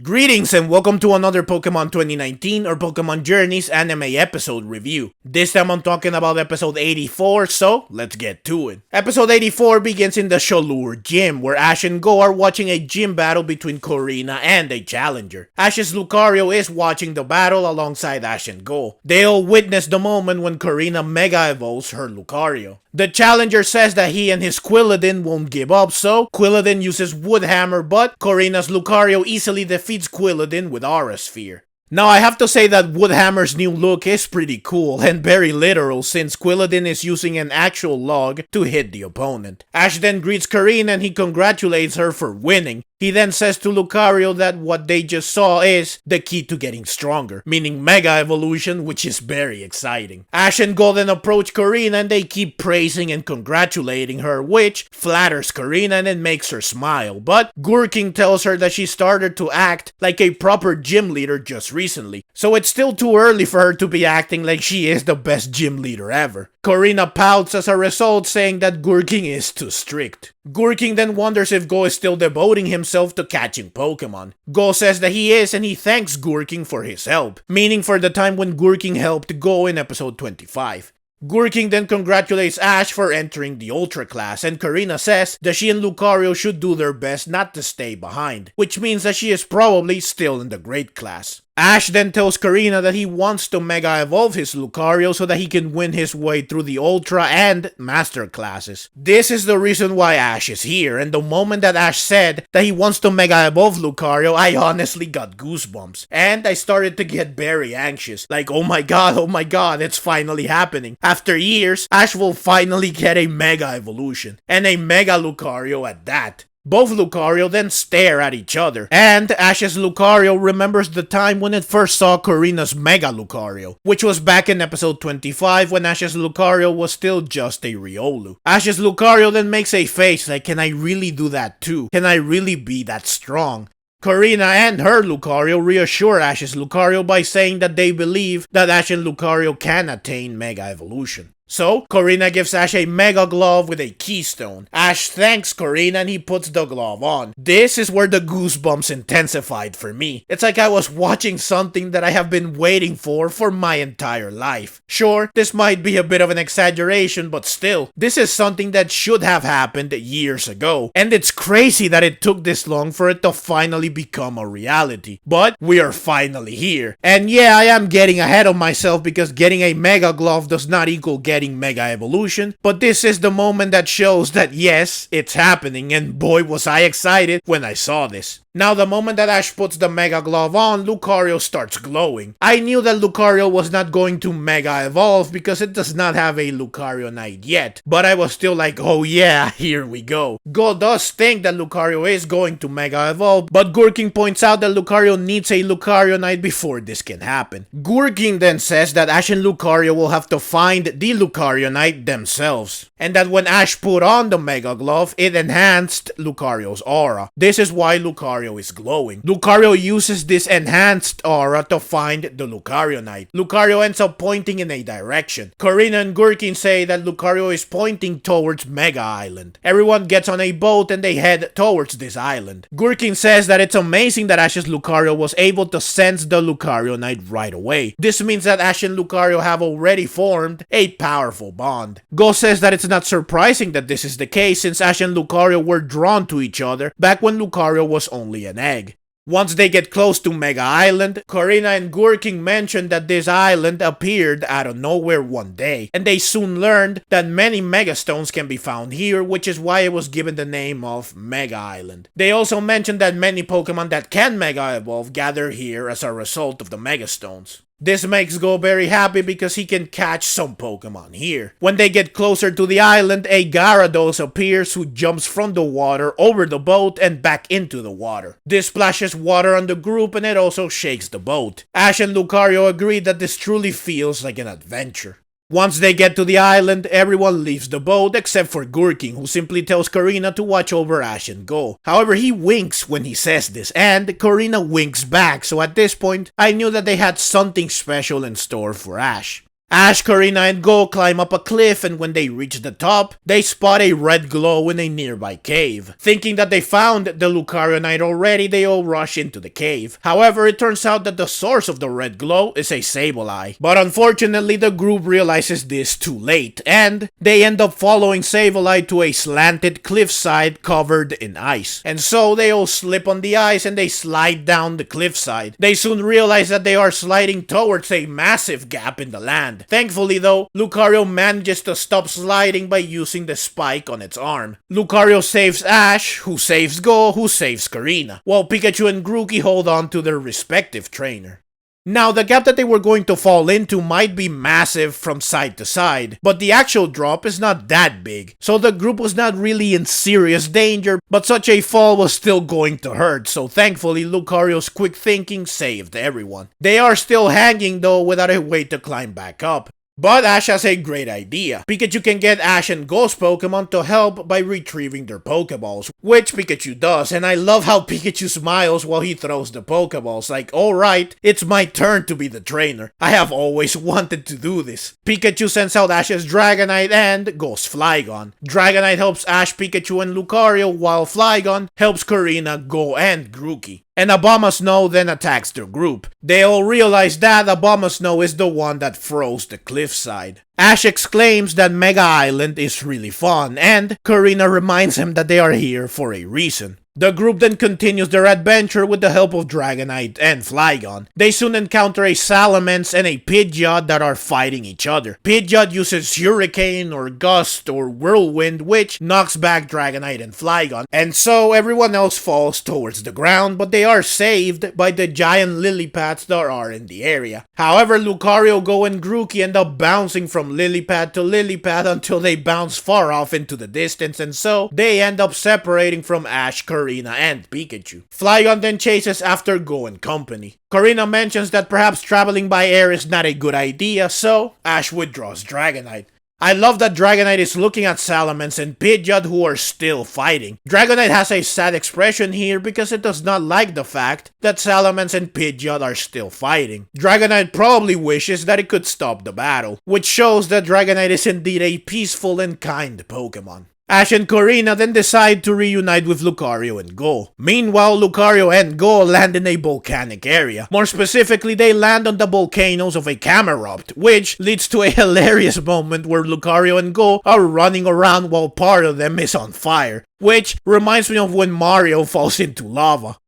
Greetings and welcome to another Pokemon 2019 or Pokemon Journeys anime episode review. This time I'm talking about episode 84, so let's get to it. Episode 84 begins in the Shalour gym, where Ash and Goh are watching a gym battle between Korrina and a challenger. Ash's Lucario is watching the battle alongside Ash and Goh. They all witness the moment when Korrina Mega Evolves her Lucario. The challenger says that he and his Quilladin won't give up, so Quilladin uses Wood Hammer, but Korrina's Lucario easily defeats Quilladin with Aura Sphere. Now I have to say that Wood Hammer's new look is pretty cool and very literal since Quilladin is using an actual log to hit the opponent. Ash then greets Korrina and he congratulates her for winning. He then says to Lucario that what they just saw is the key to getting stronger, meaning Mega Evolution, which is very exciting. Ash and Goh then approach Korrina and they keep praising and congratulating her, which flatters Korrina and it makes her smile. But Gurking tells her that she started to act like a proper gym leader just recently, so it's still too early for her to be acting like she is the best gym leader ever. Korrina pouts as a result, saying that Gurking is too strict. Gurking then wonders if Goh is still devoting himself to catching Pokemon. Goh says that he is and he thanks Gurking for his help, meaning for the time when Gurking helped Goh in episode 25. Gurking then congratulates Ash for entering the Ultra class, and Korrina says that she and Lucario should do their best not to stay behind, which means that she is probably still in the Great class. Ash then tells Korrina that he wants to Mega Evolve his Lucario so that he can win his way through the Ultra and Master classes. This is the reason why Ash is here, and the moment that Ash said that he wants to Mega Evolve Lucario, I honestly got goosebumps. And I started to get very anxious, like oh my god, it's finally happening. After years, Ash will finally get a Mega Evolution, and a Mega Lucario at that. Both Lucario then stare at each other, and Ash's Lucario remembers the time when it first saw Korrina's Mega Lucario, which was back in episode 25 when Ash's Lucario was still just a Riolu. Ash's Lucario then makes a face like, can I really do that too? Can I really be that strong? Korrina and her Lucario reassure Ash's Lucario by saying that they believe that Ash and Lucario can attain Mega Evolution. So, Korrina gives Ash a Mega Glove with a Keystone. Ash thanks Korrina and he puts the glove on. This is where the goosebumps intensified for me. It's like I was watching something that I have been waiting for my entire life. Sure, this might be a bit of an exaggeration, but still, this is something that should have happened years ago. And it's crazy that it took this long for it to finally become a reality. But we are finally here. And yeah, I am getting ahead of myself because getting a Mega Glove does not equal getting Mega Evolution, but this is the moment that shows that yes, it's happening, and boy was I excited when I saw this. Now the moment that Ash puts the Mega Glove on, Lucario starts glowing. I knew that Lucario was not going to Mega Evolve because it does not have a Lucarionite yet, but I was still like, oh yeah, here we go. Goh does think that Lucario is going to Mega Evolve, but Gurking points out that Lucario needs a Lucarionite before this can happen. Gurking then says that Ash and Lucario will have to find the Lucarionite themselves, and that when Ash put on the Mega Glove, it enhanced Lucario's aura. This is why Lucario is glowing. Lucario uses this enhanced aura to find the Lucarionite. Lucario ends up pointing in a direction. Korrina and Gurking say that Lucario is pointing towards Mega Island. Everyone gets on a boat and they head towards this island. Gurking says that it's amazing that Ash's Lucario was able to sense the Lucarionite right away. This means that Ash and Lucario have already formed a powerful bond. Goh says that it's not surprising that this is the case since Ash and Lucario were drawn to each other back when Lucario was only an egg. Once they get close to Mega Island, Korrina and Gurking mentioned that this island appeared out of nowhere one day, and they soon learned that many Mega Stones can be found here, which is why it was given the name of Mega Island. They also mentioned that many Pokemon that can Mega Evolve gather here as a result of the Mega Stones. This makes Goh very happy because he can catch some Pokemon here. When they get closer to the island, a Gyarados appears who jumps from the water over the boat and back into the water. This splashes water on the group and it also shakes the boat. Ash and Lucario agree that this truly feels like an adventure. Once they get to the island, everyone leaves the boat except for Gurking, who simply tells Korrina to watch over Ash and Goh. However, he winks when he says this, and Korrina winks back, so at this point, I knew that they had something special in store for Ash. Ash, Korrina, and Goh climb up a cliff, and when they reach the top, they spot a red glow in a nearby cave. Thinking that they found the Lucarionite already, they all rush into the cave. However, it turns out that the source of the red glow is a Sableye. But unfortunately, the group realizes this too late, and they end up following Sableye to a slanted cliffside covered in ice. And so they all slip on the ice and they slide down the cliffside. They soon realize that they are sliding towards a massive gap in the land. Thankfully though, Lucario manages to stop sliding by using the spike on its arm. Lucario saves Ash, who saves Goh, who saves Korrina, while Pikachu and Grookey hold on to their respective trainer. Now, the gap that they were going to fall into might be massive from side to side, but the actual drop is not that big, so the group was not really in serious danger, but such a fall was still going to hurt, so thankfully Lucario's quick thinking saved everyone. They are still hanging though without a way to climb back up. But Ash has a great idea. Pikachu can get Ash and Goh's Pokemon to help by retrieving their Pokeballs, which Pikachu does, and I love how Pikachu smiles while he throws the Pokeballs, like, alright, it's my turn to be the trainer. I have always wanted to do this. Pikachu sends out Ash's Dragonite and Goh's Flygon. Dragonite helps Ash, Pikachu, and Lucario, while Flygon helps Korrina, Goh, and Grookey. And Abomasnow then attacks their group. They all realize that Abomasnow is the one that froze the cliffside. Ash exclaims that Mega Island is really fun, and Korrina reminds him that they are here for a reason. The group then continues their adventure with the help of Dragonite and Flygon. They soon encounter a Salamence and a Pidgeot that are fighting each other. Pidgeot uses Hurricane or Gust or Whirlwind, which knocks back Dragonite and Flygon, and so everyone else falls towards the ground, but they are saved by the giant lily pads that are in the area. However, Lucario, Goh, and Grookey end up bouncing from lily pad to lily pad until they bounce far off into the distance, and so they end up separating from Ash, Korrina, and Pikachu. Flygon then chases after Goh and company. Korrina mentions that perhaps traveling by air is not a good idea, so Ash withdraws Dragonite. I love that Dragonite is looking at Salamence and Pidgeot, who are still fighting. Dragonite has a sad expression here because it does not like the fact that Salamence and Pidgeot are still fighting. Dragonite probably wishes that it could stop the battle, which shows that Dragonite is indeed a peaceful and kind Pokemon. Ash and Korrina then decide to reunite with Lucario and Goh. Meanwhile, Lucario and Goh land in a volcanic area. More specifically, they land on the volcanoes of a Camerupt, which leads to a hilarious moment where Lucario and Goh are running around while part of them is on fire, which reminds me of when Mario falls into lava.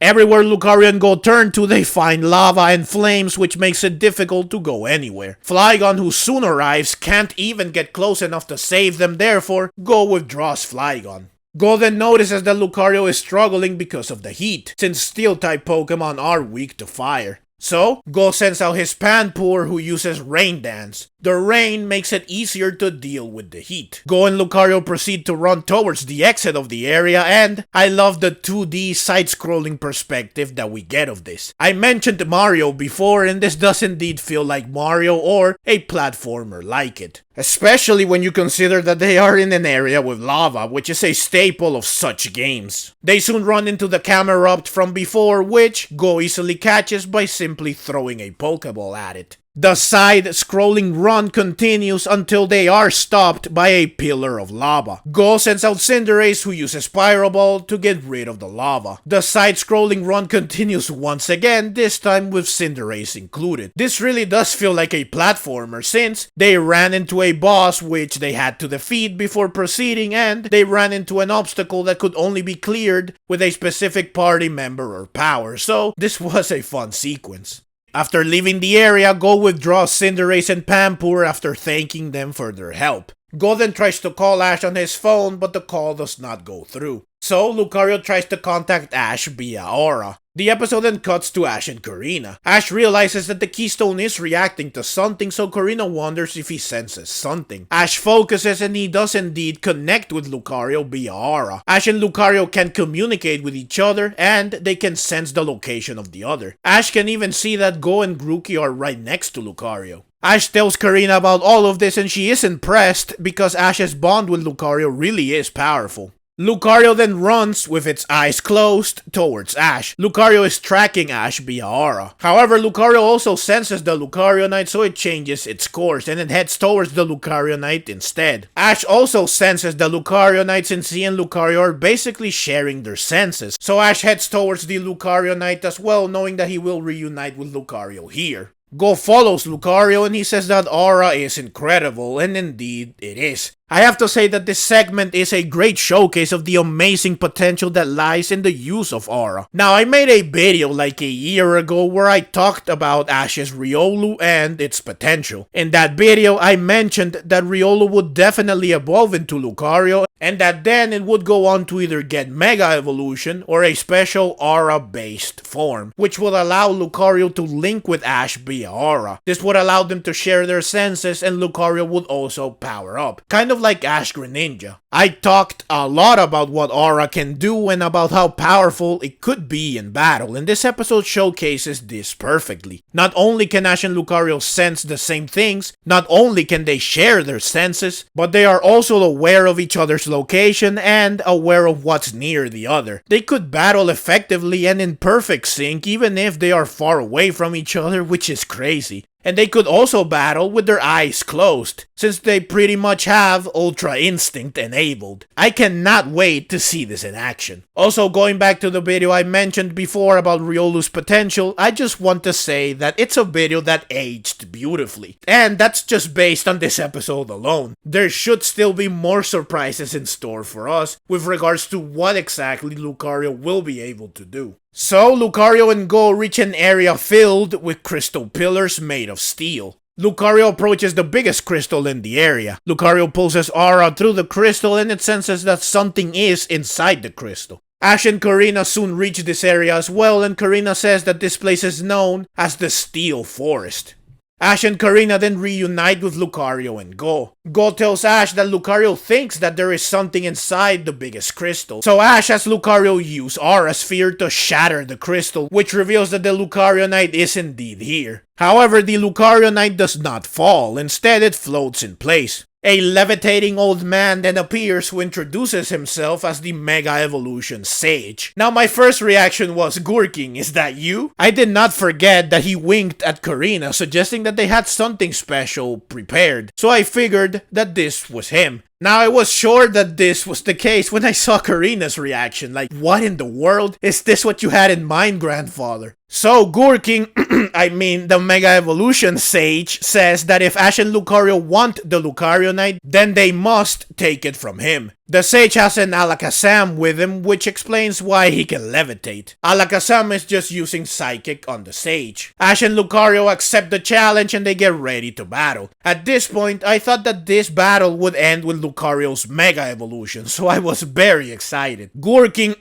Everywhere Lucario and Goh turn to, they find lava and flames, which makes it difficult to go anywhere. Flygon, who soon arrives, can't even get close enough to save them, therefore, Goh withdraws Flygon. Goh then notices that Lucario is struggling because of the heat, since Steel-type Pokemon are weak to fire. So, Goh sends out his Panpour, who uses Rain Dance. The rain makes it easier to deal with the heat. Goh and Lucario proceed to run towards the exit of the area, and I love the 2D side-scrolling perspective that we get of this. I mentioned Mario before, and this does indeed feel like Mario or a platformer like it. Especially when you consider that they are in an area with lava, which is a staple of such games. They soon run into the Camerupt from before, which Goh easily catches by simply throwing a Pokeball at it. The side-scrolling run continues until they are stopped by a pillar of lava. Goh sends out Cinderace, who uses Pyro Ball to get rid of the lava. The side-scrolling run continues once again, this time with Cinderace included. This really does feel like a platformer since they ran into a boss which they had to defeat before proceeding, and they ran into an obstacle that could only be cleared with a specific party member or power, so this was a fun sequence. After leaving the area, Goh withdraws Cinderace and Panpour after thanking them for their help. Goh then tries to call Ash on his phone, but the call does not go through. So, Lucario tries to contact Ash via Aura. The episode then cuts to Ash and Korrina. Ash realizes that the Keystone is reacting to something, so Korrina wonders if he senses something. Ash focuses and he does indeed connect with Lucario via Aura. Ash and Lucario can communicate with each other, and they can sense the location of the other. Ash can even see that Goh and Grookey are right next to Lucario. Ash tells Korrina about all of this and she is impressed because Ash's bond with Lucario really is powerful. Lucario then runs with its eyes closed towards Ash. Lucario is tracking Ash via aura. However, Lucario also senses the Lucarionite, so it changes its course and it heads towards the Lucarionite instead. Ash also senses the Lucarionite since he and Lucario are basically sharing their senses. So Ash heads towards the Lucarionite as well, knowing that he will reunite with Lucario here. Goh follows Lucario and he says that aura is incredible, and indeed it is. I have to say that this segment is a great showcase of the amazing potential that lies in the use of aura. Now, I made a video like a year ago where I talked about Ash's Riolu and its potential. In that video, I mentioned that Riolu would definitely evolve into Lucario, and that then it would go on to either get Mega Evolution or a special aura-based form, which would allow Lucario to link with Ash via aura. This would allow them to share their senses and Lucario would also power up, kind of like Ash Greninja. I talked a lot about what aura can do and about how powerful it could be in battle, and this episode showcases this perfectly. Not only can Ash and Lucario sense the same things, not only can they share their senses, but they are also aware of each other's location and aware of what's near the other. They could battle effectively and in perfect sync even if they are far away from each other, which is crazy. And they could also battle with their eyes closed, since they pretty much have Ultra Instinct enabled. I cannot wait to see this in action. Also, going back to the video I mentioned before about Riolu's potential, I just want to say that it's a video that aged beautifully. And that's just based on this episode alone. There should still be more surprises in store for us with regards to what exactly Lucario will be able to do. So, Lucario and Goh reach an area filled with crystal pillars made of steel. Lucario approaches the biggest crystal in the area. Lucario pulls his aura through the crystal and it senses that something is inside the crystal. Ash and Korrina soon reach this area as well, and Korrina says that this place is known as the Steel Forest. Ash and Korrina then reunite with Lucario and Goh. Goh tells Ash that Lucario thinks that there is something inside the biggest crystal. So Ash has Lucario use Aura Sphere to shatter the crystal, which reveals that the Lucarionite is indeed here. However, the Lucarionite does not fall, instead it floats in place. A levitating old man then appears who introduces himself as the Mega Evolution Sage. Now my first reaction was, Gurking, is that you? I did not forget that he winked at Korrina, suggesting that they had something special prepared, so I figured that this was him. Now, I was sure that this was the case when I saw Korrina's reaction, like, what in the world? Is this what you had in mind, grandfather? So, Gurking, the Mega Evolution Sage, says that if Ash and Lucario want the Lucarionite, then they must take it from him. The Sage has an Alakazam with him, which explains why he can levitate. Alakazam is just using Psychic on the Sage. Ash and Lucario accept the challenge and they get ready to battle. At this point, I thought that this battle would end with Lucario's Mega Evolution, so I was very excited. Gurking,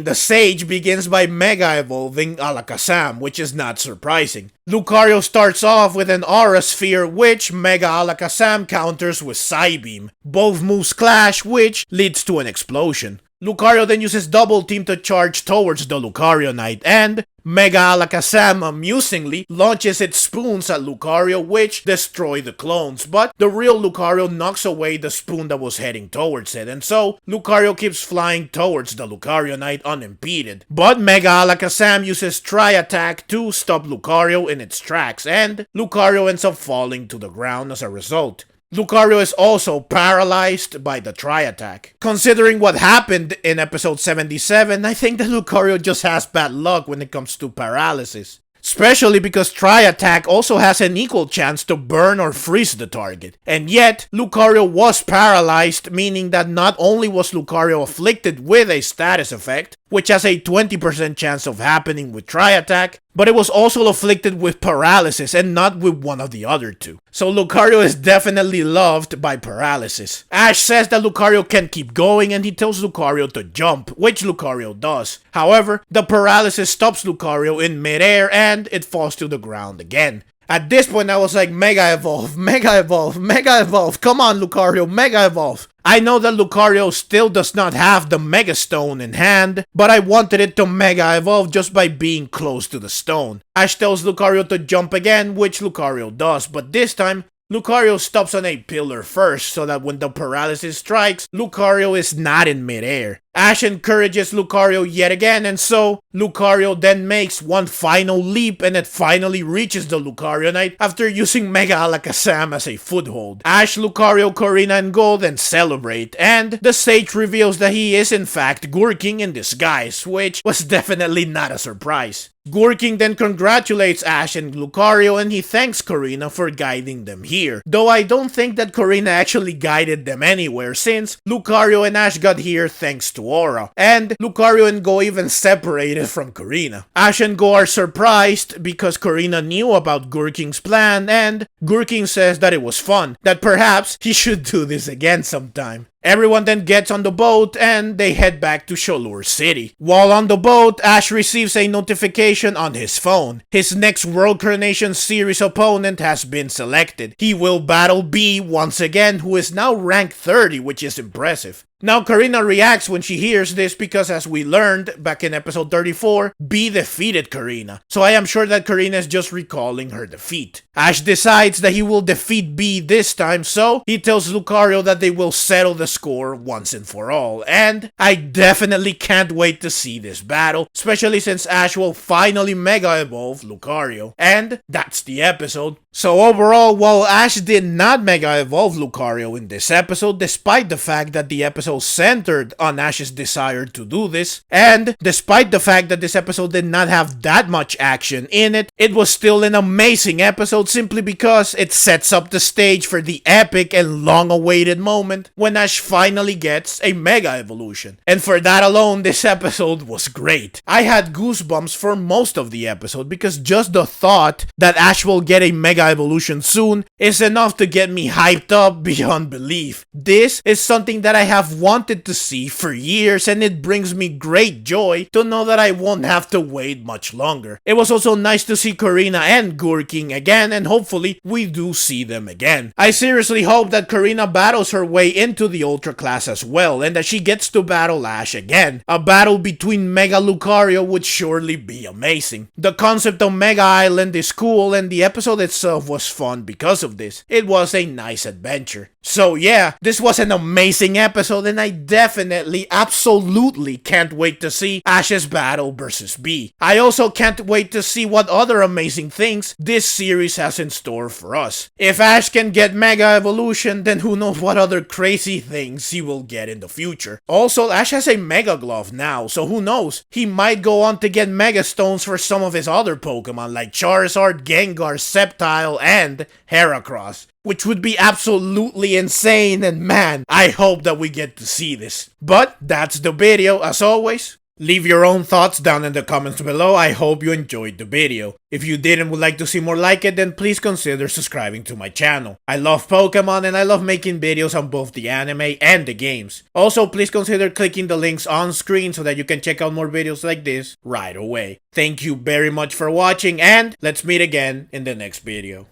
the Sage begins by Mega Evolving Alakazam, which is not surprising. Lucario starts off with an Aura Sphere, which Mega Alakazam counters with Psybeam. Both moves clash, which leads to an explosion. Lucario then uses Double Team to charge towards the Lucarionite, and Mega Alakazam amusingly launches its spoons at Lucario, which destroy the clones, but the real Lucario knocks away the spoon that was heading towards it, and so Lucario keeps flying towards the Lucarionite unimpeded. But Mega Alakazam uses Tri-Attack to stop Lucario in its tracks, and Lucario ends up falling to the ground as a result. Lucario is also paralyzed by the Tri-Attack. Considering what happened in episode 77, I think that Lucario just has bad luck when it comes to paralysis. Especially because Tri-Attack also has an equal chance to burn or freeze the target. And yet, Lucario was paralyzed, meaning that not only was Lucario afflicted with a status effect, which has a 20% chance of happening with Tri-Attack, but it was also afflicted with paralysis and not with one of the other two. So Lucario is definitely loved by paralysis. Ash says that Lucario can keep going and he tells Lucario to jump, which Lucario does. However, the paralysis stops Lucario in midair and it falls to the ground again. At this point I was like, Mega Evolve, Mega Evolve, Mega Evolve, come on Lucario, Mega Evolve. I know that Lucario still does not have the Mega Stone in hand, but I wanted it to Mega Evolve just by being close to the stone. Ash tells Lucario to jump again, which Lucario does, but this time, Lucario stops on a pillar first so that when the paralysis strikes, Lucario is not in midair. Ash encourages Lucario yet again, and so Lucario then makes one final leap and it finally reaches the Lucarionite after using Mega Alakazam as a foothold. Ash, Lucario, Korrina, and Goh then celebrate, and the sage reveals that he is in fact Gourking in disguise, which was definitely not a surprise. Gourking then congratulates Ash and Lucario and he thanks Korrina for guiding them here, though I don't think that Korrina actually guided them anywhere since Lucario and Ash got here thanks to Aura, and Lucario and Goh even separated from Korrina. Ash and Goh are surprised because Korrina knew about Gourking's plan and Gourking says that it was fun, that perhaps he should do this again sometime. Everyone then gets on the boat and they head back to Shalour City. While on the boat, Ash receives a notification on his phone. His next World Coronation Series opponent has been selected. He will battle B once again, who is now rank 30, which is impressive. Now Korrina reacts when she hears this because as we learned back in episode 34, B defeated Korrina. So I am sure that Korrina is just recalling her defeat. Ash decides that he will defeat B this time, so he tells Lucario that they will settle the score once and for all. And I definitely can't wait to see this battle, especially since Ash will finally Mega Evolve Lucario. And that's the episode. So overall, while Ash did not Mega Evolve Lucario in this episode, despite the fact that the episode centered on Ash's desire to do this, and despite the fact that this episode did not have that much action in it, it was still an amazing episode simply because it sets up the stage for the epic and long-awaited moment when Ash finally gets a Mega Evolution. And for that alone, this episode was great. I had goosebumps for most of the episode because just the thought that Ash will get a Mega Evolution soon is enough to get me hyped up beyond belief. This is something that I have wanted to see for years and it brings me great joy to know that I won't have to wait much longer. It was also nice to see Korrina and Gourking again and hopefully we do see them again. I seriously hope that Korrina battles her way into the Ultra class as well and that she gets to battle Ash again. A battle between Mega Lucario would surely be amazing. The concept of Mega Island is cool and the episode itself was fun because of this. It was a nice adventure. So yeah, this was an amazing episode and I definitely, absolutely can't wait to see Ash's battle versus B. I also can't wait to see what other amazing things this series has in store for us. If Ash can get Mega Evolution, then who knows what other crazy things he will get in the future. Also, Ash has a Mega Glove now, so who knows? He might go on to get Mega Stones for some of his other Pokemon like Charizard, Gengar, Sceptile, and Heracross, which would be absolutely insane, and man, I hope that we get to see this. But that's the video. As always, leave your own thoughts down in the comments below. I hope you enjoyed the video. If you did and would like to see more like it, then please consider subscribing to my channel. I love Pokemon and I love making videos on both the anime and the games. Also, please consider clicking the links on screen so that you can check out more videos like this right away. Thank you very much for watching and let's meet again in the next video.